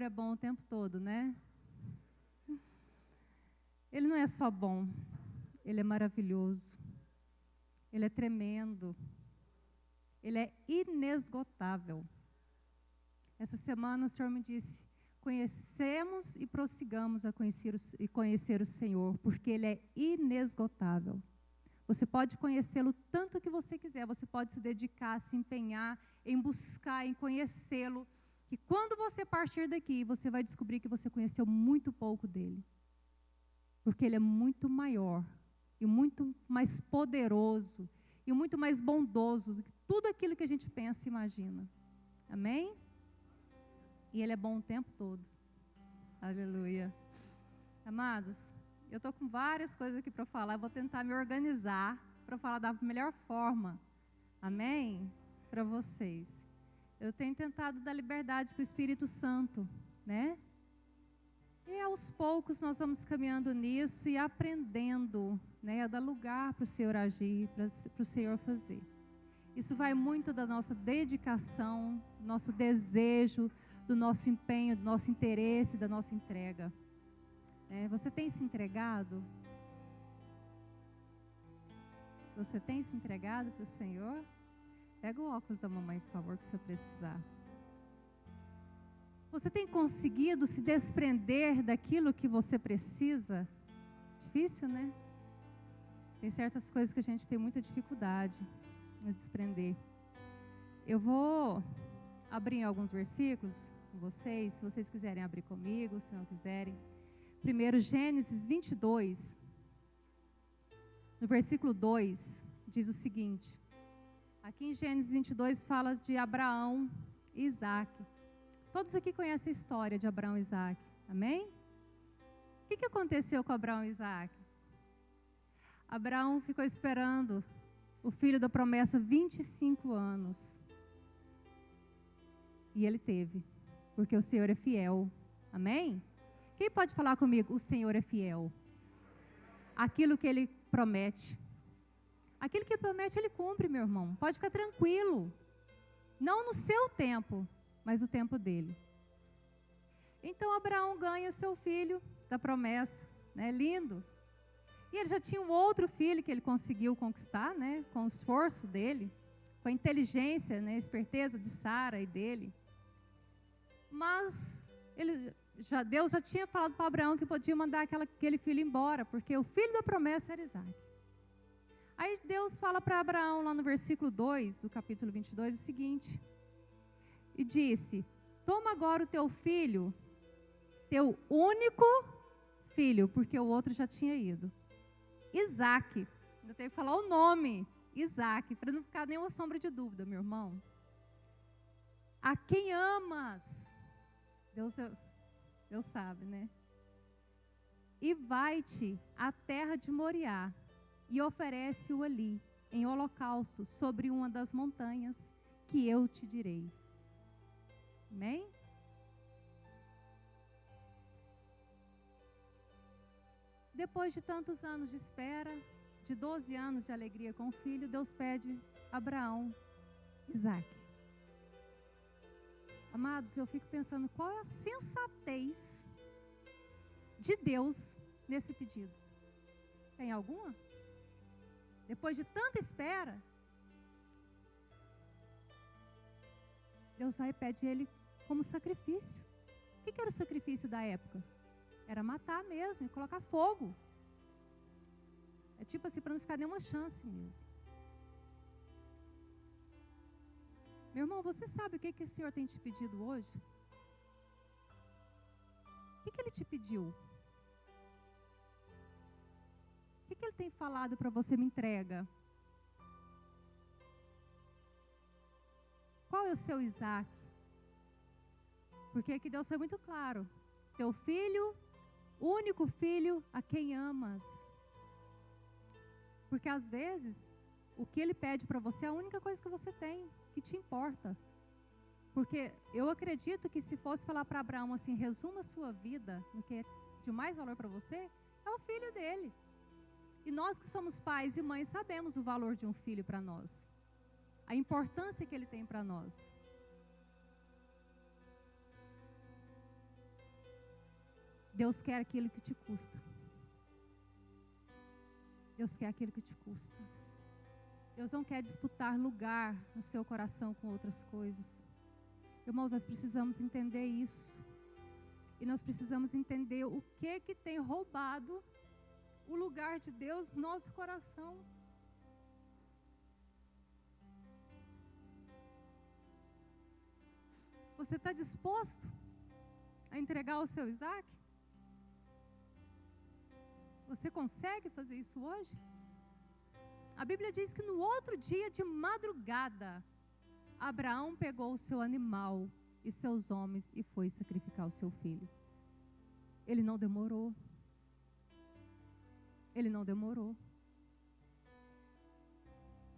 É bom o tempo todo, né? Ele não é só bom, Ele é maravilhoso, Ele é tremendo, Ele é inesgotável. Essa semana o Senhor me disse, conhecemos e prossigamos a conhecer o Senhor, porque Ele é inesgotável. Você pode conhecê-lo tanto que você quiser, você pode se dedicar, se empenhar em buscar, em conhecê-lo, que quando você partir daqui, você vai descobrir que você conheceu muito pouco dele. Porque ele é muito maior, e muito mais poderoso, e muito mais bondoso do que tudo aquilo que a gente pensa e imagina. Amém? E ele é bom o tempo todo. Aleluia. Amados, eu estou com várias coisas aqui para falar, eu vou tentar me organizar para falar da melhor forma. Amém? Para vocês. Eu tenho tentado dar liberdade para o Espírito Santo, né? E aos poucos nós vamos caminhando nisso e aprendendo, né, a dar lugar para o Senhor agir, para o Senhor fazer. Isso vai muito da nossa dedicação, do nosso desejo, do nosso empenho, do nosso interesse, da nossa entrega. Você tem se entregado? Você tem se entregado para o Senhor? Pega o óculos da mamãe, por favor, que você precisar. Você tem conseguido se desprender daquilo que você precisa? Difícil, né? Tem certas coisas que a gente tem muita dificuldade de desprender. Eu vou abrir alguns versículos com vocês, se vocês quiserem abrir comigo, se não quiserem. Primeiro, Gênesis 22, no versículo 2, diz o seguinte. Aqui em Gênesis 22 fala de Abraão e Isaac. Todos aqui conhecem a história de Abraão e Isaac, amém? O que aconteceu com Abraão e Isaac? Abraão ficou esperando o filho da promessa 25 anos. E ele teve, porque o Senhor é fiel, amém? Quem pode falar comigo? O Senhor é fiel. Aquilo que Ele promete. Aquilo que Ele promete, Ele cumpre, meu irmão. Pode ficar tranquilo. Não no seu tempo, mas o tempo dele. Então Abraão ganha o seu filho da promessa, né? Lindo. E ele já tinha um outro filho que ele conseguiu conquistar, né? Com o esforço dele, com a inteligência, né? A esperteza de Sara e dele. Mas Deus já tinha falado para Abraão que podia mandar aquele filho embora, porque o filho da promessa era Isaac. Aí Deus fala para Abraão, lá no versículo 2 do capítulo 22, o seguinte. E disse, toma agora o teu filho, teu único filho, porque o outro já tinha ido. Isaac, ainda tenho que falar o nome, Isaac, para não ficar nenhuma sombra de dúvida, meu irmão. A quem amas, Deus sabe, né? E vai-te à terra de Moriá, e oferece-o ali, em holocausto, sobre uma das montanhas, que eu te direi. Amém? Depois de tantos anos de espera, de 12 anos de alegria com o filho, Deus pede a Abraão, Isaac. Amados, eu fico pensando, qual é a sensatez de Deus nesse pedido? Tem alguma? Depois de tanta espera, Deus só pede ele como sacrifício. O que era o sacrifício da época? Era matar mesmo e colocar fogo. É tipo assim, para não ficar nenhuma chance mesmo. Meu irmão, você sabe o que o Senhor tem te pedido hoje? O que Ele te pediu? O que Ele tem falado para você? Me entrega. Qual é o seu Isaac? Porque aqui Deus foi muito claro. Teu filho, único filho a quem amas. Porque às vezes, o que Ele pede para você é a única coisa que você tem, que te importa. Porque eu acredito que se fosse falar para Abraão assim, resuma a sua vida no que é de mais valor para você, é o filho dele. E nós que somos pais e mães sabemos o valor de um filho para nós. A importância que ele tem para nós. Deus quer aquilo que te custa. Deus quer aquilo que te custa. Deus não quer disputar lugar no seu coração com outras coisas. Irmãos, nós precisamos entender isso. E nós precisamos entender o que tem roubado o lugar de Deus no nosso coração. Você está disposto a entregar o seu Isaac? Você consegue fazer isso hoje? A Bíblia diz que no outro dia de madrugada, Abraão pegou o seu animal e seus homens e foi sacrificar o seu filho. Ele não demorou. Ele não demorou.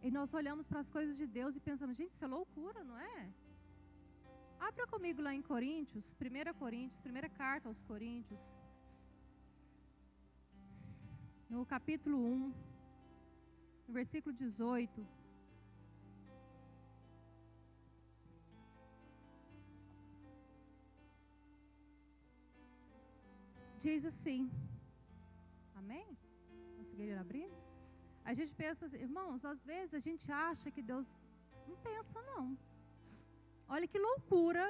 E nós olhamos para as coisas de Deus e pensamos, gente, isso é loucura, não é? Abra comigo lá em Coríntios, 1 Coríntios, primeira carta aos Coríntios. No capítulo 1, no versículo 18. Diz assim, amém? Conseguiram abrir? A gente pensa, irmãos, às vezes a gente acha que Deus não pensa não. Olha que loucura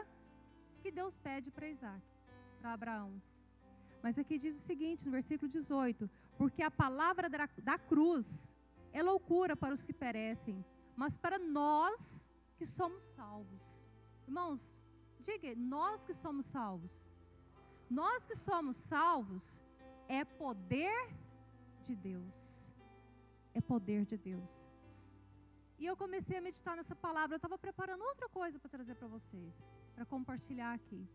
que Deus pede para Isaac, para Abraão. Mas aqui diz o seguinte, no versículo 18, porque a palavra da cruz é loucura para os que perecem, mas para nós que somos salvos. Irmãos, diga, nós que somos salvos. Nós que somos salvos é poder de Deus. É poder de Deus. E eu comecei a meditar nessa palavra. Eu estava preparando outra coisa para trazer para vocês, para compartilhar aqui.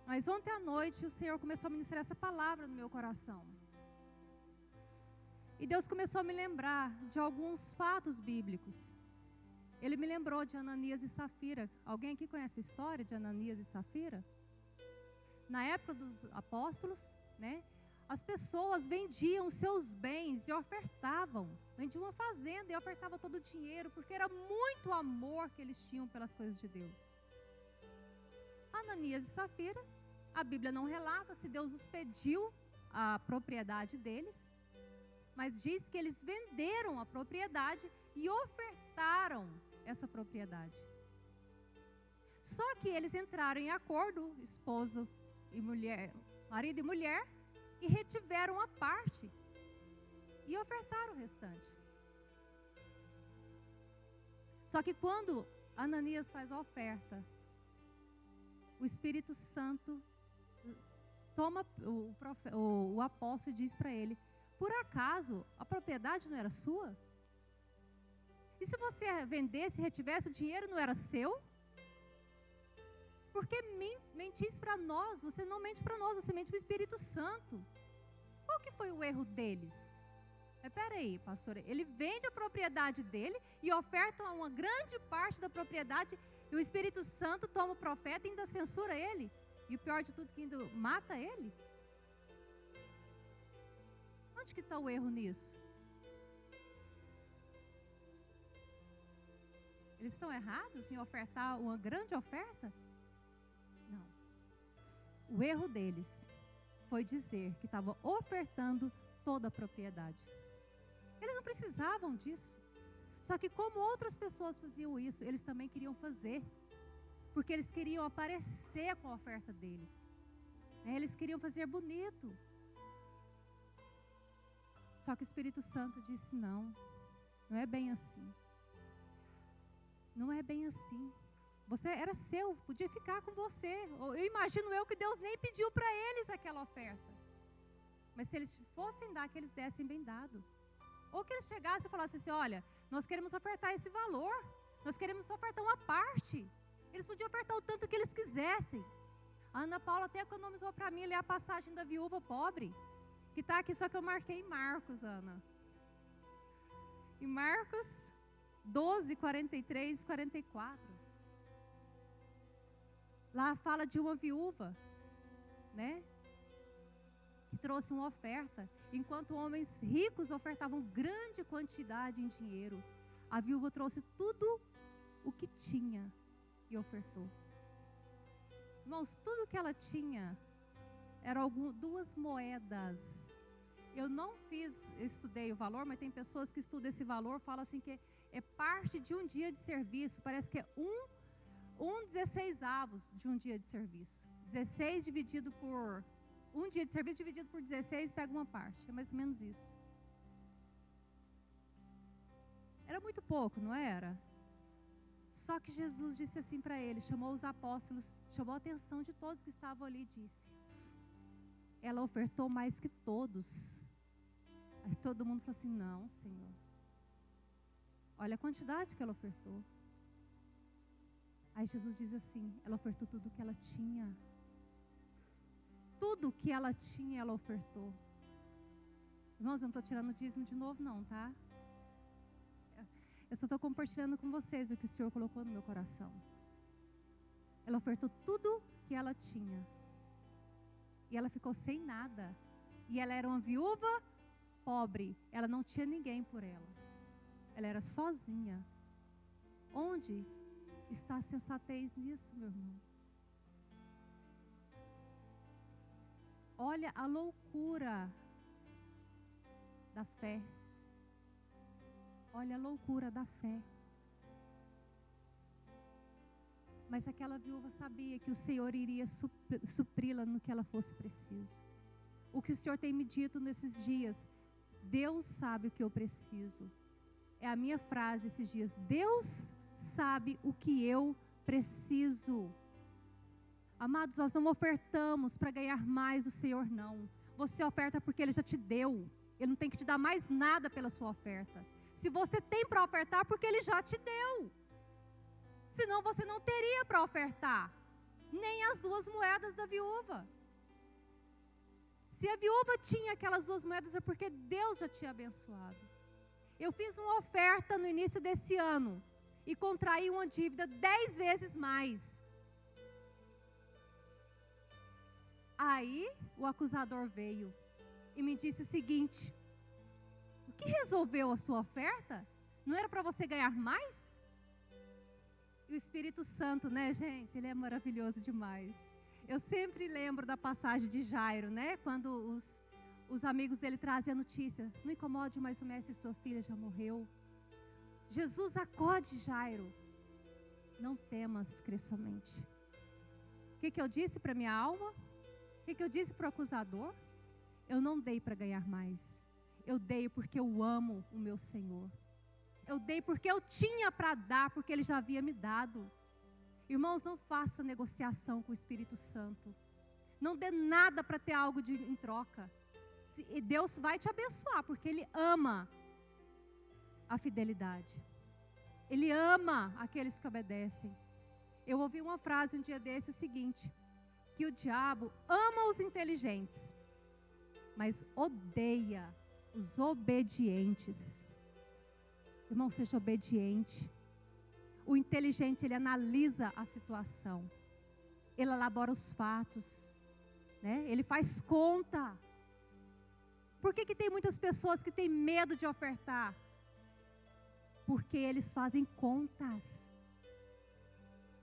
Mas ontem à noite o Senhor começou a ministrar essa palavra no meu coração. E Deus começou a me lembrar de alguns fatos bíblicos. Ele me lembrou de Ananias e Safira. Alguém aqui conhece a história de Ananias e Safira? Na época dos apóstolos, né? As pessoas vendiam seus bens e ofertavam. Vendiam uma fazenda e ofertavam todo o dinheiro, porque era muito amor que eles tinham pelas coisas de Deus. Ananias e Safira, a Bíblia não relata se Deus os pediu a propriedade deles, mas diz que eles venderam a propriedade e ofertaram essa propriedade. Só que eles entraram em acordo, esposo e mulher, marido e mulher, e retiveram a parte e ofertaram o restante. Só que quando Ananias faz a oferta, o Espírito Santo toma o apóstolo e diz para ele, por acaso a propriedade não era sua? E se você vendesse e retivesse, o dinheiro não era seu? Porque mentisse para nós, você não mente para nós, você mente para o Espírito Santo. Qual que foi o erro deles? Espera aí, pastor, ele vende a propriedade dele e oferta uma grande parte da propriedade e o Espírito Santo toma o profeta e ainda censura ele. E o pior de tudo, que ainda mata ele. Onde que está o erro nisso? Eles estão errados em ofertar uma grande oferta? Não. O erro deles foi dizer que estava ofertando toda a propriedade. Eles não precisavam disso. Só que como outras pessoas faziam isso, eles também queriam fazer. Porque eles queriam aparecer com a oferta deles. Eles queriam fazer bonito. Só que o Espírito Santo disse, não é bem assim. Não é bem assim. Você era seu, podia ficar com você. Eu imagino que Deus nem pediu para eles aquela oferta. Mas se eles fossem dar, que eles dessem bem dado. Ou que eles chegassem e falassem assim, olha, nós queremos ofertar esse valor. Nós queremos ofertar uma parte. Eles podiam ofertar o tanto que eles quisessem. A Ana Paula até economizou para mim ler a passagem da viúva pobre. Que está aqui, só que eu marquei em Marcos, Ana. Em Marcos 12, 43 e 44. Lá fala de uma viúva, né? Que trouxe uma oferta. Enquanto homens ricos ofertavam grande quantidade em dinheiro, a viúva trouxe tudo o que tinha e ofertou. Irmãos, tudo que ela tinha eram 2 moedas. Eu não estudei o valor, mas tem pessoas que estudam esse valor, falam assim que é parte de um dia de serviço, parece que é um 16avos de um dia de serviço. 16 dividido por, um dia de serviço dividido por 16, pega uma parte, é mais ou menos isso. Era muito pouco, não era? Só que Jesus disse assim para ele, chamou os apóstolos, chamou a atenção de todos que estavam ali e disse: ela ofertou mais que todos. Aí todo mundo falou assim: não, Senhor. Olha a quantidade que ela ofertou. Aí Jesus diz assim: ela ofertou tudo que ela tinha. Tudo que ela tinha, ela ofertou. Irmãos, eu não estou tirando o dízimo de novo não, tá? Eu só estou compartilhando com vocês o que o Senhor colocou no meu coração. Ela ofertou tudo que ela tinha. E ela ficou sem nada. E ela era uma viúva pobre. Ela não tinha ninguém por ela. Ela era sozinha. Onde está a sensatez nisso, meu irmão? Olha a loucura da fé. Olha a loucura da fé. Mas aquela viúva sabia que o Senhor iria supri-la no que ela fosse preciso. O que o Senhor tem me dito nesses dias: Deus sabe o que eu preciso. É a minha frase esses dias: Deus sabe o que eu preciso. Amados, nós não ofertamos para ganhar mais o Senhor, não. Você oferta porque Ele já te deu. Ele não tem que te dar mais nada pela sua oferta. Se você tem para ofertar, porque Ele já te deu. Senão você não teria para ofertar. Nem as 2 moedas da viúva. Se a viúva tinha aquelas 2 moedas, é porque Deus já tinha abençoado. Eu fiz uma oferta no início desse ano. E contraí uma dívida 10 vezes mais. Aí o acusador veio e me disse o seguinte: o que resolveu a sua oferta? Não era para você ganhar mais? E o Espírito Santo, né, gente? Ele é maravilhoso demais. Eu sempre lembro da passagem de Jairo, né? Quando os amigos dele trazem a notícia: não incomode, mas o mestre, sua filha já morreu. Jesus acode Jairo: não temas, crê somente. O que eu disse para minha alma? O que eu disse para o acusador? Eu não dei para ganhar mais. Eu dei porque eu amo o meu Senhor. Eu dei porque eu tinha para dar, porque Ele já havia me dado. Irmãos, não faça negociação com o Espírito Santo. Não dê nada para ter algo em troca. E Deus vai te abençoar, porque Ele ama a fidelidade. Ele ama aqueles que obedecem. Eu ouvi uma frase um dia desse, o seguinte: que o diabo ama os inteligentes, mas odeia os obedientes. Irmão, seja obediente. O inteligente, ele analisa a situação. Ele elabora os fatos, né? Ele faz conta. Por que tem muitas pessoas que têm medo de ofertar? Porque eles fazem contas.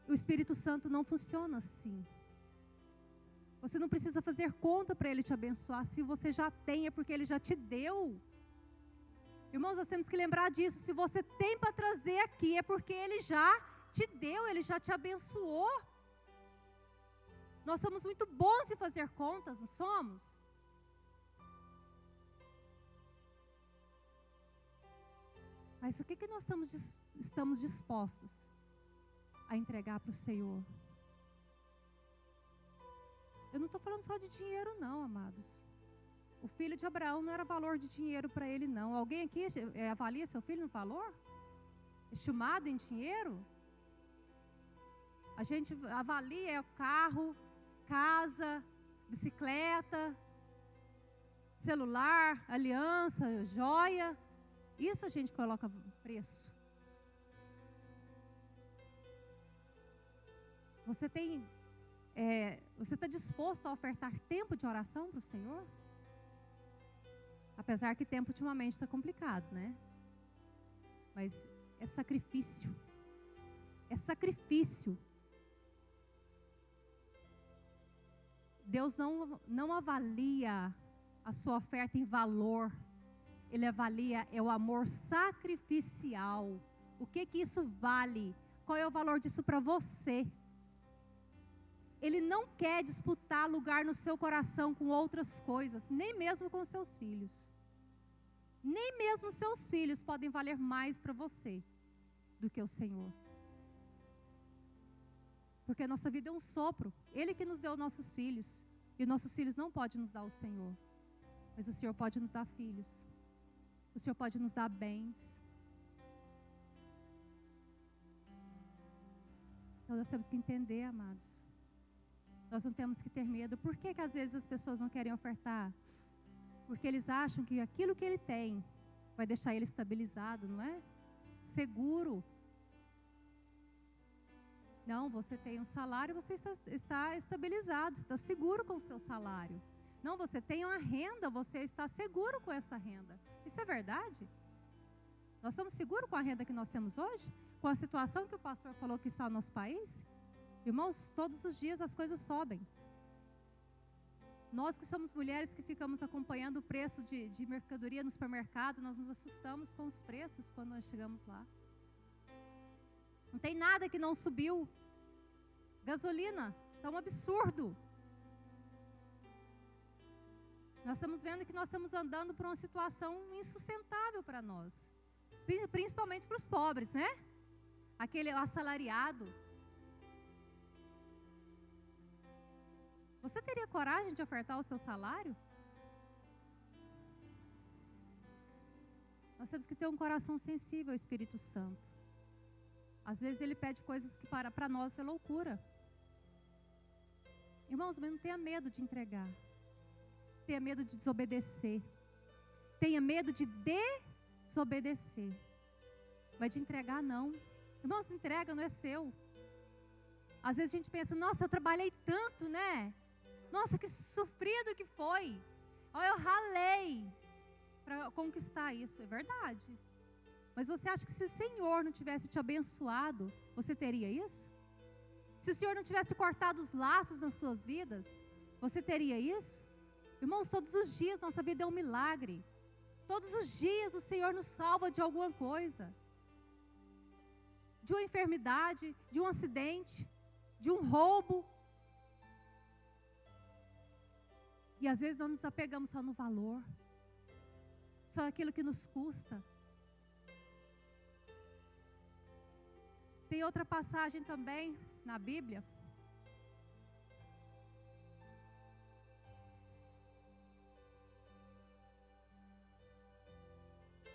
O Espírito Santo não funciona assim. Você não precisa fazer conta para Ele te abençoar. Se você já tem, é porque Ele já te deu. Irmãos, nós temos que lembrar disso. Se você tem para trazer aqui, é porque Ele já te deu, Ele já te abençoou. Nós somos muito bons em fazer contas, não somos? Mas o que nós estamos dispostos a entregar para o Senhor? Eu não estou falando só de dinheiro não, amados. O filho de Abraão não era valor de dinheiro para ele não. Alguém aqui avalia seu filho no valor? Estimado em dinheiro? A gente avalia carro, casa, bicicleta, celular, aliança, joia. Isso a gente coloca preço. Você está disposto a ofertar tempo de oração para o Senhor? Apesar que tempo ultimamente está complicado, né? Mas é sacrifício. É sacrifício. Deus não avalia a sua oferta em valor. Ele avalia o amor sacrificial. O que isso vale? Qual é o valor disso para você? Ele não quer disputar lugar no seu coração com outras coisas, nem mesmo com seus filhos. Nem mesmo seus filhos podem valer mais para você do que o Senhor. Porque a nossa vida é um sopro. Ele que nos deu nossos filhos. E nossos filhos não podem nos dar o Senhor. Mas o Senhor pode nos dar filhos. O Senhor pode nos dar bens. Então nós temos que entender, amados. Nós não temos que ter medo. Por que às vezes as pessoas não querem ofertar? Porque eles acham que aquilo que ele tem vai deixar ele estabilizado, não é? Seguro. Não, você tem um salário, você está estabilizado, você está seguro com o seu salário. Não, você tem uma renda, você está seguro com essa renda. Isso é verdade? Nós estamos seguros com a renda que nós temos hoje? Com a situação que o pastor falou que está no nosso país? Irmãos, todos os dias as coisas sobem. Nós que somos mulheres que ficamos acompanhando o preço de mercadoria no supermercado, nós nos assustamos com os preços quando nós chegamos lá. Não tem nada que não subiu. Gasolina, está um absurdo. Nós estamos vendo que nós estamos andando por uma situação insustentável para nós. Principalmente para os pobres, né? Aquele assalariado. Você teria coragem de ofertar o seu salário? Nós temos que ter um coração sensível ao Espírito Santo. Às vezes ele pede coisas que para nós é loucura. Irmãos, mas não tenha medo de entregar. Tenha medo de desobedecer. Tenha medo de desobedecer. Mas de entregar não. Irmãos, entrega não é seu. Às vezes a gente pensa, nossa, eu trabalhei tanto, né? Nossa, que sofrido que foi. Eu ralei para conquistar isso. É verdade. Mas você acha que se o Senhor não tivesse te abençoado, você teria isso? Se o Senhor não tivesse cortado os laços nas suas vidas, você teria isso? Irmãos, todos os dias nossa vida é um milagre. Todos os dias o Senhor nos salva de alguma coisa. De uma enfermidade, de um acidente, de um roubo. E às vezes nós nos apegamos só no valor, só aquilo que nos custa. Tem outra passagem também na Bíblia.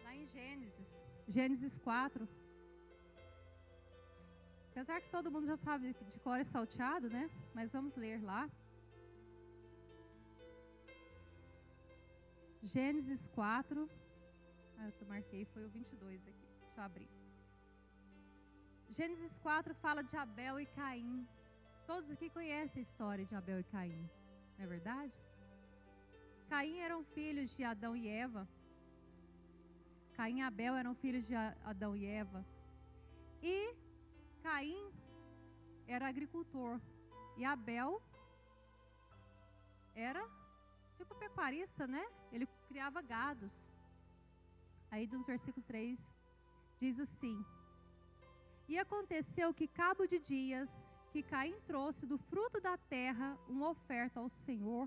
Lá em Gênesis 4. Apesar que todo mundo já sabe de cor e salteado, né? Mas vamos ler lá. Gênesis 4. Eu marquei, foi o 22 aqui. Deixa eu abrir. Gênesis 4 fala de Abel e Caim. Todos aqui conhecem a história de Abel e Caim, não é verdade? Caim eram filhos de Adão e Eva. Caim e Abel eram filhos de Adão e Eva. E Caim era agricultor. E Abel era tipo pecuarista, né? Ele criava gados. Aí no versículo 3 diz assim: e aconteceu que cabo de dias que Caim trouxe do fruto da terra uma oferta ao Senhor.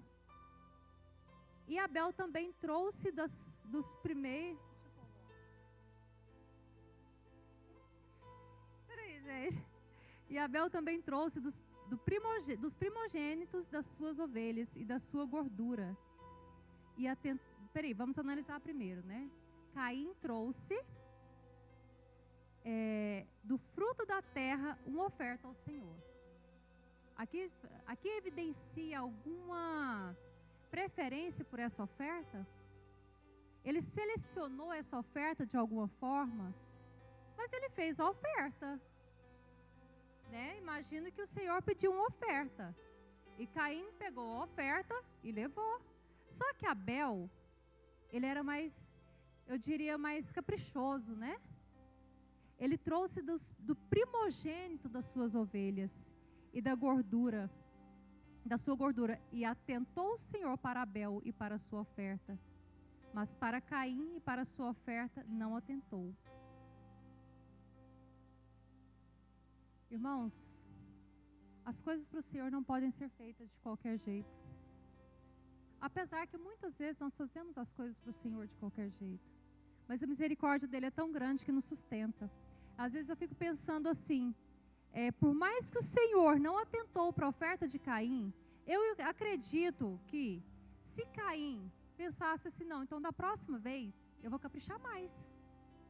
E Abel também trouxe dos primeiros. Peraí, gente. E Abel também trouxe dos primogênitos das suas ovelhas e da sua gordura. Peraí, vamos analisar primeiro, né? Caim trouxe do fruto da terra uma oferta ao Senhor. Aqui evidencia alguma preferência por essa oferta? Ele selecionou essa oferta de alguma forma, mas ele fez a oferta, né? Imagino que o Senhor pediu uma oferta e Caim pegou a oferta e levou. Só que Abel, ele era mais, eu diria, mais caprichoso, né? Ele trouxe do primogênito das suas ovelhas e da gordura. da sua gordura. E atentou o Senhor para Abel e para a sua oferta, mas para Caim e para a sua oferta não atentou. Irmãos, as coisas para o Senhor não podem ser feitas de qualquer jeito. Apesar que muitas vezes nós fazemos as coisas para o Senhor de qualquer jeito. Mas a misericórdia dele é tão grande que nos sustenta. Às vezes eu fico pensando assim, por mais que o Senhor não atentou para a oferta de Caim, eu acredito que se Caim pensasse assim, não, então da próxima vez eu vou caprichar mais.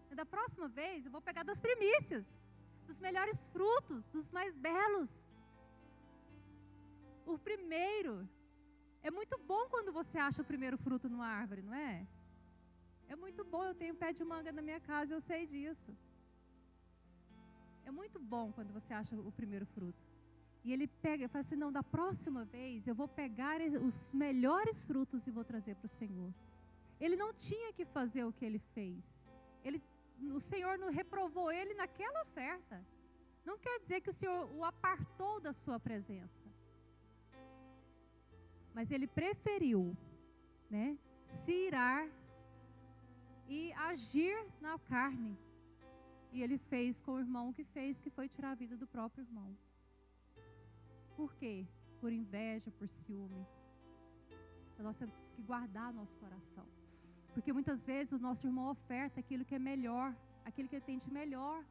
E da próxima vez eu vou pegar das primícias, dos melhores frutos, dos mais belos. O primeiro. É muito bom quando você acha o primeiro fruto numa árvore, não é? É muito bom, eu tenho pé de manga na minha casa, eu sei disso. É muito bom quando você acha o primeiro fruto. E ele pega e fala assim, não, da próxima vez eu vou pegar os melhores frutos e vou trazer para o Senhor. Ele não tinha que fazer o que ele fez. O Senhor não reprovou ele naquela oferta. Não quer dizer que o Senhor o apartou da sua presença. Mas ele preferiu, se irar e agir na carne. E ele fez com o irmão o que fez, que foi tirar a vida do próprio irmão. Por quê? Por inveja, por ciúme. Então nós temos que guardar nosso coração. Porque muitas vezes o nosso irmão oferta aquilo que é melhor, aquilo que ele tem de melhor.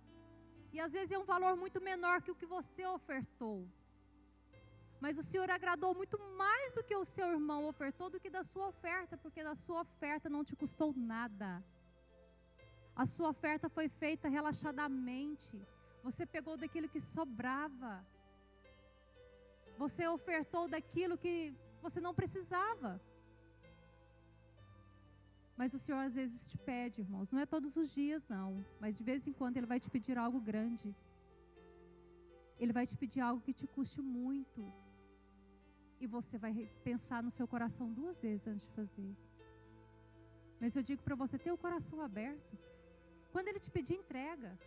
E às vezes é um valor muito menor que o que você ofertou. Mas o Senhor agradou muito mais do que o seu irmão ofertou do que da sua oferta, porque da sua oferta não te custou nada. A sua oferta foi feita relaxadamente. Você pegou daquilo que sobrava. Você ofertou daquilo que você não precisava. Mas o Senhor às vezes te pede, irmãos, não é todos os dias não, mas de vez em quando Ele vai te pedir algo grande. Ele vai te pedir algo que te custe muito. E você vai pensar no seu coração 2 vezes antes de fazer. Mas eu digo para você ter o coração aberto. Quando Ele te pedir, entrega.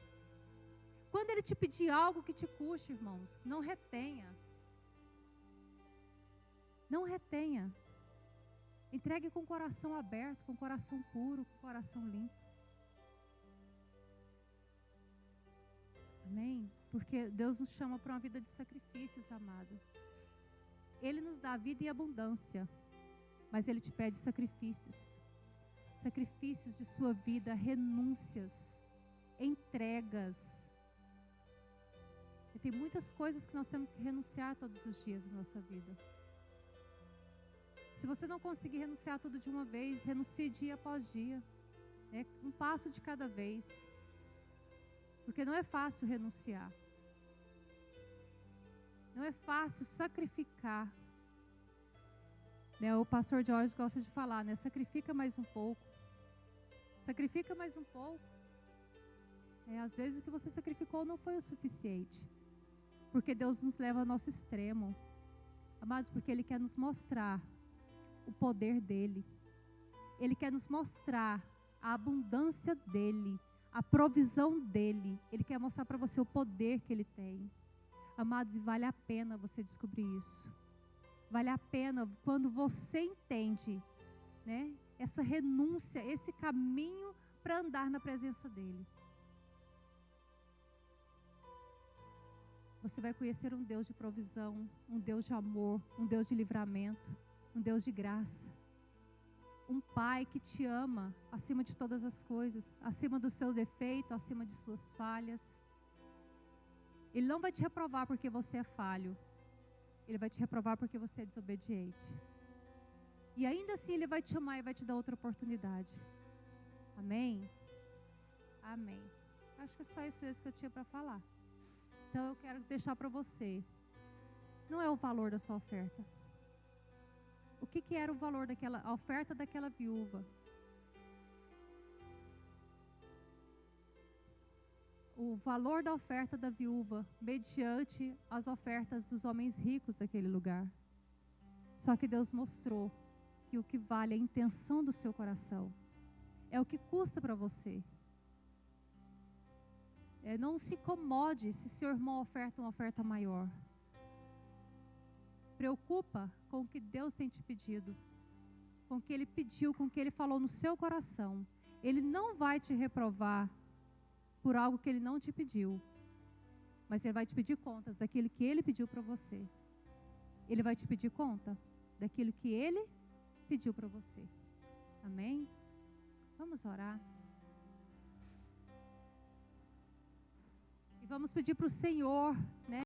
Quando Ele te pedir algo que te custe, irmãos, não retenha. Não retenha. Entregue com o coração aberto, com o coração puro, com o coração limpo. Amém? Porque Deus nos chama para uma vida de sacrifícios, amado. Ele nos dá vida e abundância, mas Ele te pede sacrifícios. Sacrifícios de sua vida, renúncias, entregas. E tem muitas coisas que nós temos que renunciar todos os dias da nossa vida. Se você não conseguir renunciar tudo de uma vez, renuncie dia após dia. Um passo de cada vez. Porque não é fácil renunciar. Não é fácil sacrificar. O pastor Jorge gosta de falar, sacrifica mais um pouco. Sacrifica mais um pouco. Às vezes o que você sacrificou não foi o suficiente. Porque Deus nos leva ao nosso extremo. Amados, porque Ele quer nos mostrar o poder dEle. Ele quer nos mostrar a abundância dEle, a provisão dEle. Ele quer mostrar para você o poder que Ele tem. Amados, e vale a pena você descobrir isso. Vale a pena quando você entende, essa renúncia, esse caminho para andar na presença dEle. Você vai conhecer um Deus de provisão, um Deus de amor, um Deus de livramento, um Deus de graça. Um Pai que te ama acima de todas as coisas, acima do seu defeito, acima de suas falhas. Ele não vai te reprovar porque você é falho. Ele vai te reprovar porque você é desobediente. E ainda assim Ele vai te amar e vai te dar outra oportunidade. Amém? Amém. Acho que é só isso mesmo que eu tinha para falar. Então eu quero deixar para você. Não é o valor da sua oferta. O que era o valor a oferta daquela viúva? O valor da oferta da viúva mediante as ofertas dos homens ricos daquele lugar. Só que Deus mostrou que o que vale é a intenção do seu coração. É o que custa para você. Não se incomode se seu irmão oferta uma oferta maior. Preocupa com o que Deus tem te pedido, com o que Ele pediu, com o que Ele falou no seu coração. Ele não vai te reprovar por algo que Ele não te pediu, mas Ele vai te pedir contas daquilo que Ele pediu para você. Ele vai te pedir conta daquilo que Ele pediu para você. Amém? Vamos orar. E vamos pedir para o Senhor, né?